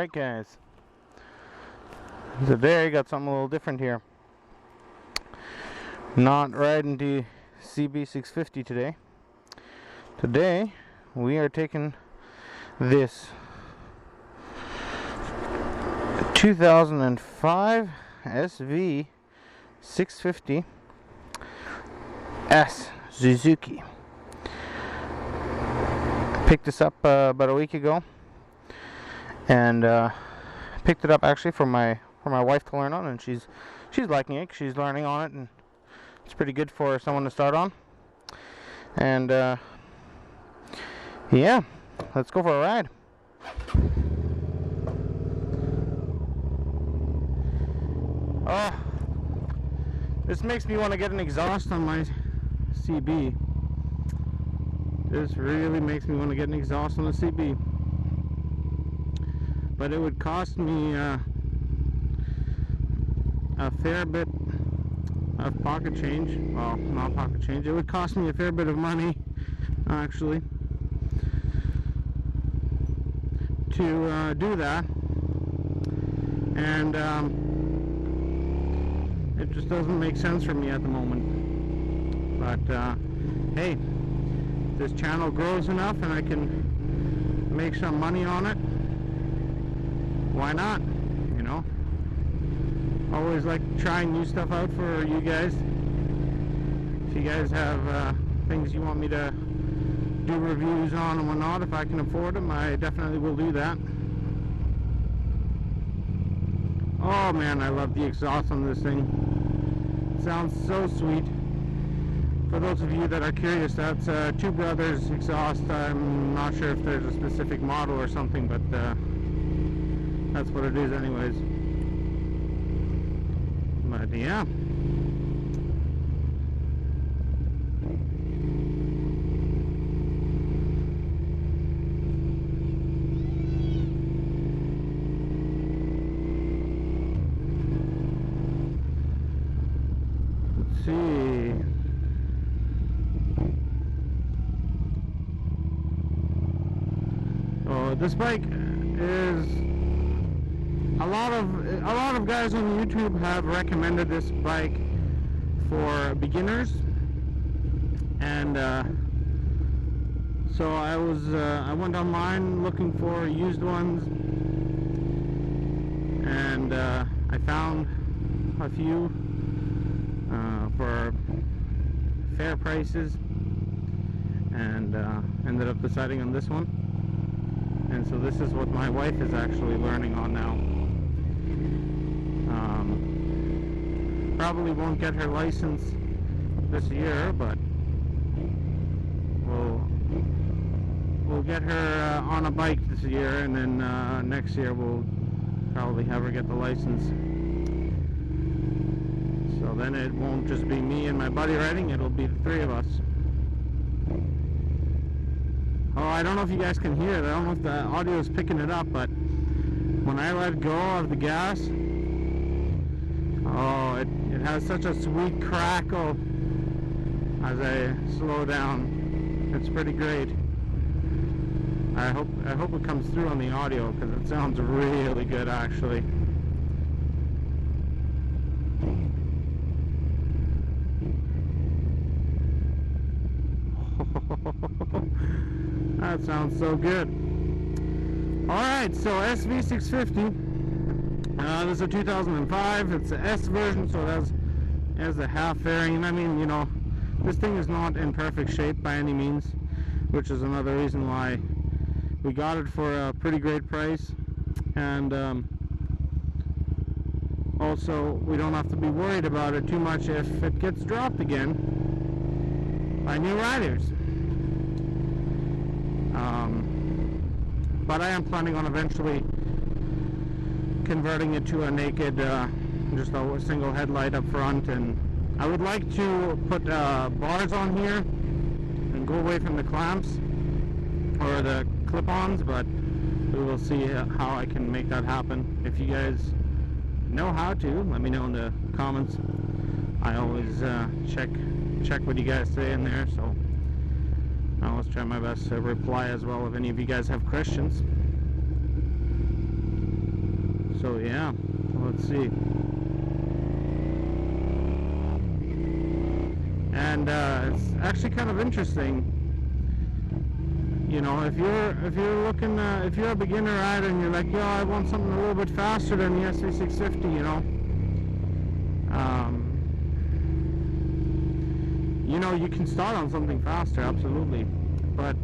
Alright guys, today I got something a little different here. Not riding the SV650 today. Today we are taking this 2005 SV650 S Suzuki. Picked this up about a week ago, and picked it up actually for my wife to learn on, and she's liking it. She's learning on it, and it's pretty good for someone to start on. And yeah, let's go for a ride. Oh, this makes me want to get an exhaust on my CB. This really makes me want to get an exhaust on the CB. But it would cost me a fair bit of pocket change. Well, not pocket change. It would cost me a fair bit of money, actually, to do that. And it just doesn't make sense for me at the moment. But hey, this channel grows enough and I can make some money on it, why not? You know, always like trying new stuff out for you guys. If you guys have things you want me to do reviews on and whatnot, if I can afford them, I definitely will do that. Oh man, I love the exhaust on this thing. It sounds so sweet. For those of you that are curious, that's Two Brothers exhaust. I'm not sure if there's a specific model or something, but that's what it is anyways. But yeah. Let's see. This bike is a lot of guys on YouTube have recommended this bike for beginners, and so I went online looking for used ones, and I found a few for fair prices, and ended up deciding on this one. And so this is what my wife is actually learning on now. Probably won't get her license this year, but we'll get her on a bike this year, and then next year we'll probably have her get the license. So then it won't just be me and my buddy riding, it'll be the three of us. Oh, I don't know if you guys can hear it. I don't know if the audio is picking it up, but when I let go of the gas, oh, it has such a sweet crackle as I slow down. It's pretty great. I hope it comes through on the audio, because it sounds really good actually. That sounds so good. Alright, so SV650. This is a 2005. It's the S version, so it has the half fairing. I mean, you know, this thing is not in perfect shape by any means, which is another reason why we got it for a pretty great price. And also, we don't have to be worried about it too much if it gets dropped again by new riders. But I am planning on eventually converting it to a naked, just a single headlight up front, and I would like to put bars on here and go away from the clamps or the clip-ons, but we will see how I can make that happen. If you guys know how to, let me know in the comments. I always check what you guys say in there, so I always try my best to reply as well if any of you guys have questions. So yeah, let's see. And it's actually kind of interesting. You know, if you're looking, if you're a beginner rider and you're like, yo, I want something a little bit faster than the SV650, you know, you can start on something faster, absolutely. But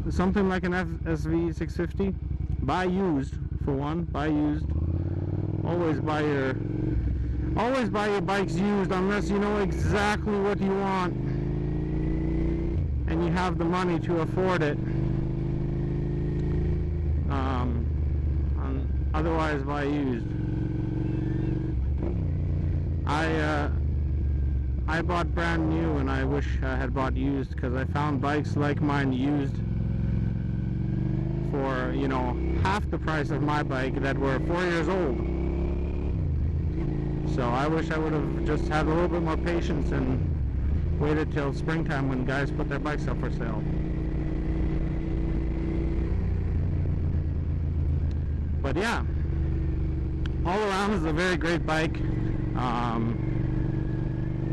something like an SV650, buy used for one. Buy used. Always buy your bikes used, unless you know exactly what you want and you have the money to afford it. Otherwise, buy used. I bought brand new, and I wish I had bought used, because I found bikes like mine used for, you know, half the price of my bike that were 4 years old. So I wish I would have just had a little bit more patience and waited till springtime when guys put their bikes up for sale. But yeah, all around is a very great bike.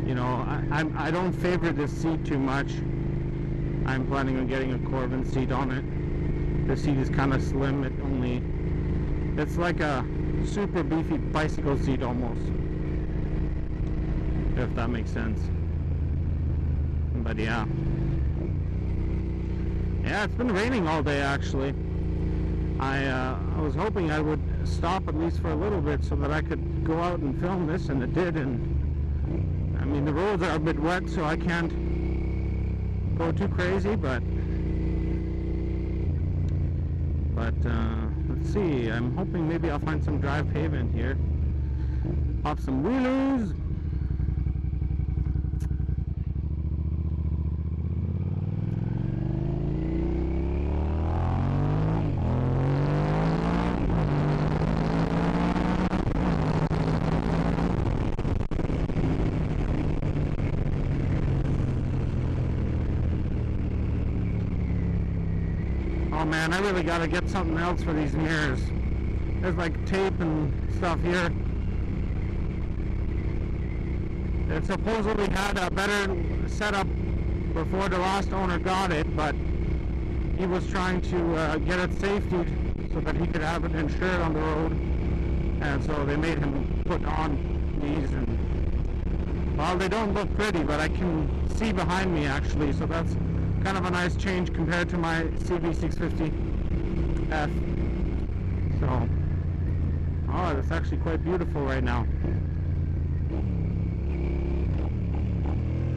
You know, I don't favor this seat too much. I'm planning on getting a Corbin seat on it. The seat is kind of slim. It's like a super beefy bicycle seat almost, if that makes sense. But yeah, it's been raining all day actually. I was hoping I would stop at least for a little bit so that I could go out and film this, and it did. And I mean, the roads are a bit wet, so I can't go too crazy, but let's see, I'm hoping maybe I'll find some dry pavement here, pop some wheelies. Oh man, I really gotta get something else for these mirrors. There's like tape and stuff here. It supposedly had a better setup before the last owner got it, but he was trying to get it safety so that he could have it insured on the road. And so they made him put on these, and well, they don't look pretty, but I can see behind me actually, so that's kind of a nice change compared to my SV650F. So, oh, it's actually quite beautiful right now.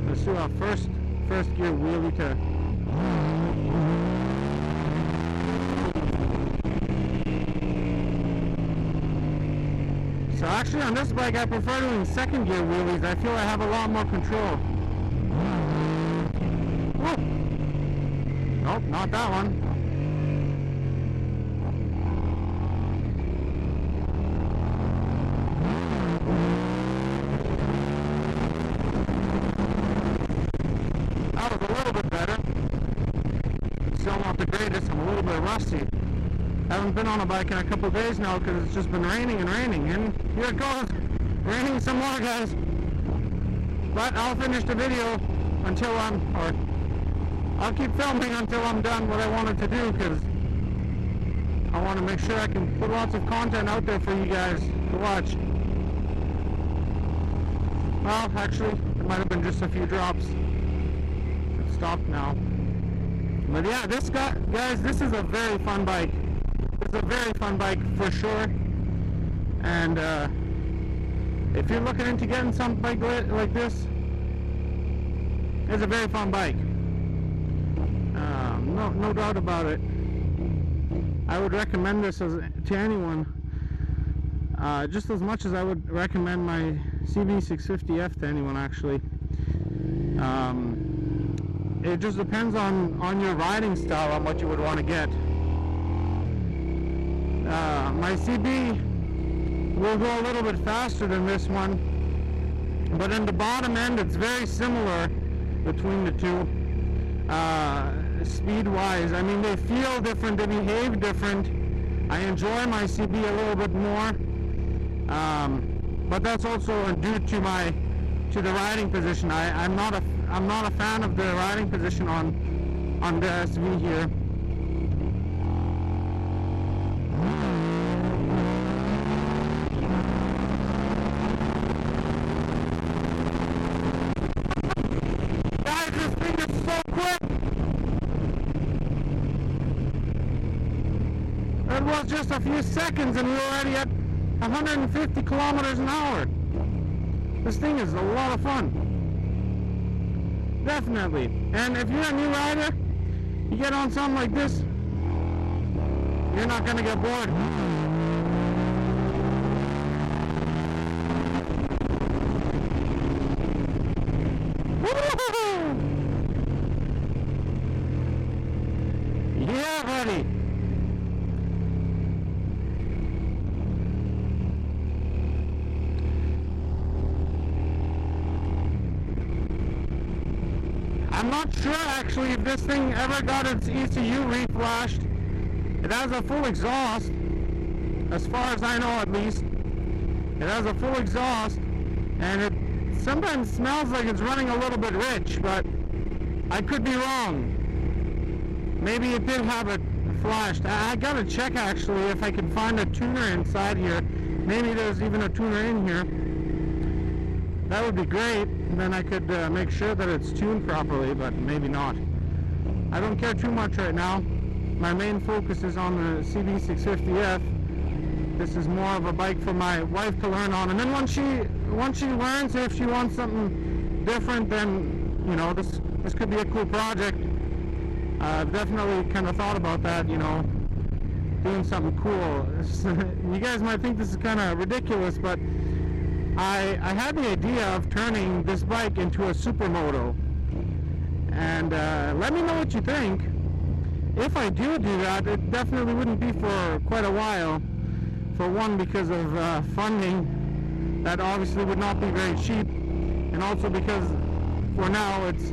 Let's do our first gear wheelie to. So actually on this bike I prefer doing second gear wheelies. I feel I have a lot more control. Whoa. Nope, not that one. That was a little bit better. Still not the greatest. I'm a little bit rusty. Haven't been on a bike in a couple of days now because it's just been raining and raining. And here it goes. Raining some more, guys. But I'll finish the video until I'll keep filming until I'm done what I wanted to do, because I want to make sure I can put lots of content out there for you guys to watch. Well, actually, it might have been just a few drops. It stopped now. But yeah, guys, this is a very fun bike. It's a very fun bike for sure. And if you're looking into getting some bike like this, it's a very fun bike. No doubt about it. I would recommend this to anyone, just as much as I would recommend my CV650F to anyone, actually. It just depends on your riding style, on what you would want to get. My CB will go a little bit faster than this one, but in the bottom end it's very similar between the two. Speed wise, I mean, they feel different, they behave different, I enjoy my CB a little bit more, but that's also due to the riding position. I'm not a fan of the riding position on the SV here. Guys, this thing is so quick. It was just a few seconds and we're already at 150 kilometers an hour. This thing is a lot of fun. Definitely. And if you're a new rider, you get on something like this, you're not going to get bored. Yeah, buddy. I'm not sure actually if this thing ever got its ECU reflashed. It has a full exhaust, as far as I know at least. It has a full exhaust, and it sometimes smells like it's running a little bit rich, but I could be wrong. Maybe it did have it flashed. I gotta check actually if I can find a tuner inside here. Maybe there's even a tuner in here. That would be great. Then I could make sure that it's tuned properly, but maybe not. I don't care too much right now. My main focus is on the SV650F. This is more of a bike for my wife to learn on, and then once she learns, if she wants something different, then you know this could be a cool project. I've definitely kind of thought about that, you know, doing something cool. You guys might think this is kind of ridiculous, but I had the idea of turning this bike into a supermoto, and let me know what you think. If I do that, it definitely wouldn't be for quite a while. For one, because of funding, that obviously would not be very cheap, and also because for now it's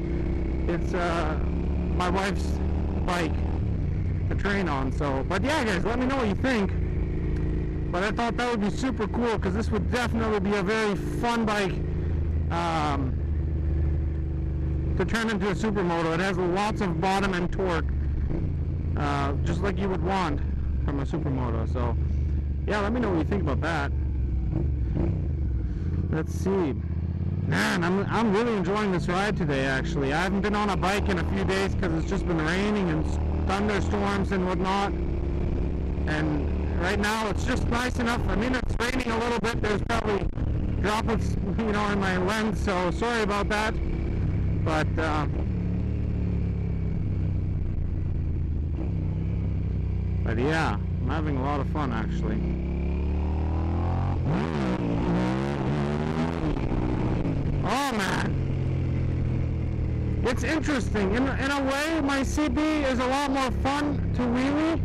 my wife's bike to train on. So, but yeah, guys, let me know what you think. But I thought that would be super cool because this would definitely be a very fun bike to turn into a supermoto. It has lots of bottom end torque, just like you would want from a supermoto. So yeah, let me know what you think about that. Let's see. Man, I'm really enjoying this ride today, actually. I haven't been on a bike in a few days because it's just been raining and thunderstorms and whatnot. And right now it's just nice enough. I mean, it's raining a little bit. There's probably droplets, you know, in my lens, so sorry about that. But yeah, I'm having a lot of fun, actually. Oh man, it's interesting. In a way, my CB is a lot more fun to wheelie,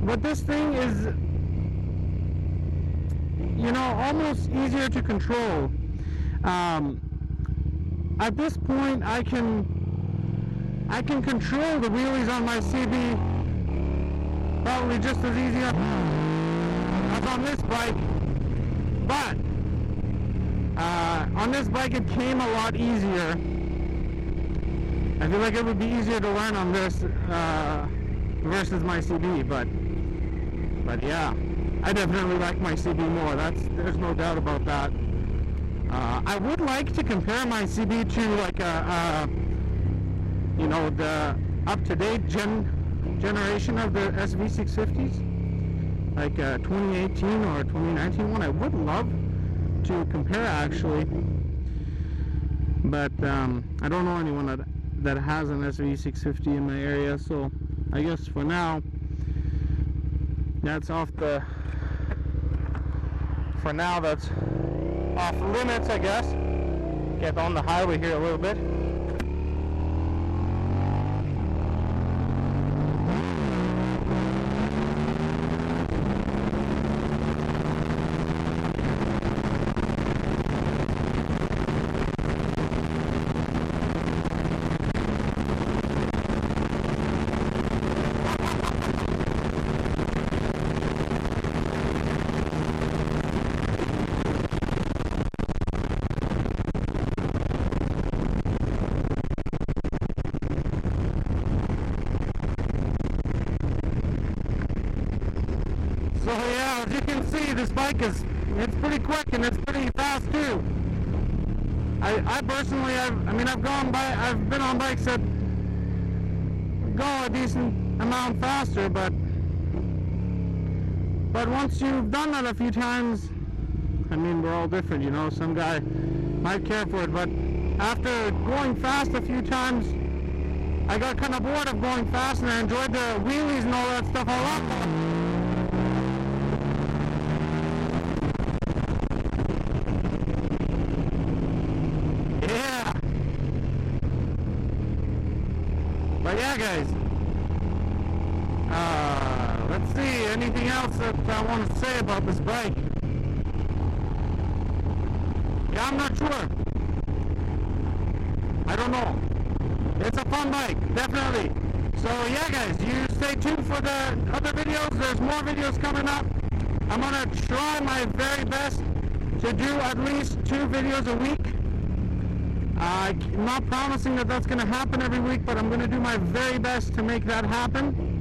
but this thing is, you know, almost easier to control. At this point, I can control the wheelies on my CB probably just as easy as on this bike, but on this bike it came a lot easier. I feel like it would be easier to learn on this versus my CB, but yeah, I definitely like my CB more. There's no doubt about that. I would like to compare my CB to like you know, the up-to-date generation of the SV650s, like 2018 or 2019 one. I would love to compare actually, but I don't know anyone that has an SV650 in my area, so I guess for now that's off limits, I guess. Get on the highway here a little bit. see, this bike it's pretty quick and it's pretty fast too. I personally, I've been on bikes that go a decent amount faster, but once you've done that a few times, I mean, we're all different, you know. Some guy might care for it, but after going fast a few times, I got kind of bored of going fast, and I enjoyed the wheelies and all that stuff a lot more. Yeah. But yeah, guys. Let's see, anything else that I want to say about this bike? Yeah, I'm not sure. I don't know. It's a fun bike, definitely. So yeah, guys, you stay tuned for the other videos. There's more videos coming up. I'm gonna try my very best to do at least 2 videos a week. I'm not promising that that's gonna happen every week, but I'm gonna do my very best to make that happen.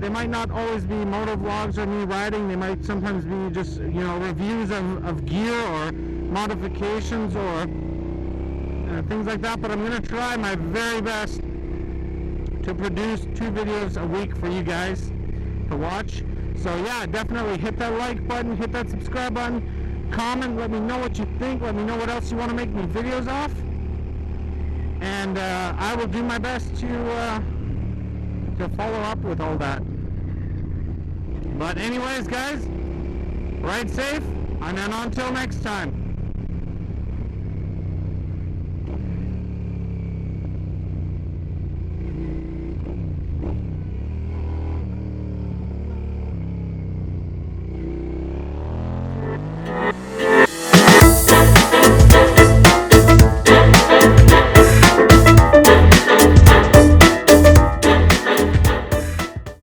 They might not always be MotoVlogs or me riding. They might sometimes be just, you know, reviews of gear or modifications or things like that, but I'm going to try my very best to produce 2 videos a week for you guys to watch. So yeah, definitely hit that like button, hit that subscribe button, comment, let me know what you think, let me know what else you want to make me videos of, and I will do my best to follow up with all that. But anyways, guys, ride safe, and then until next time.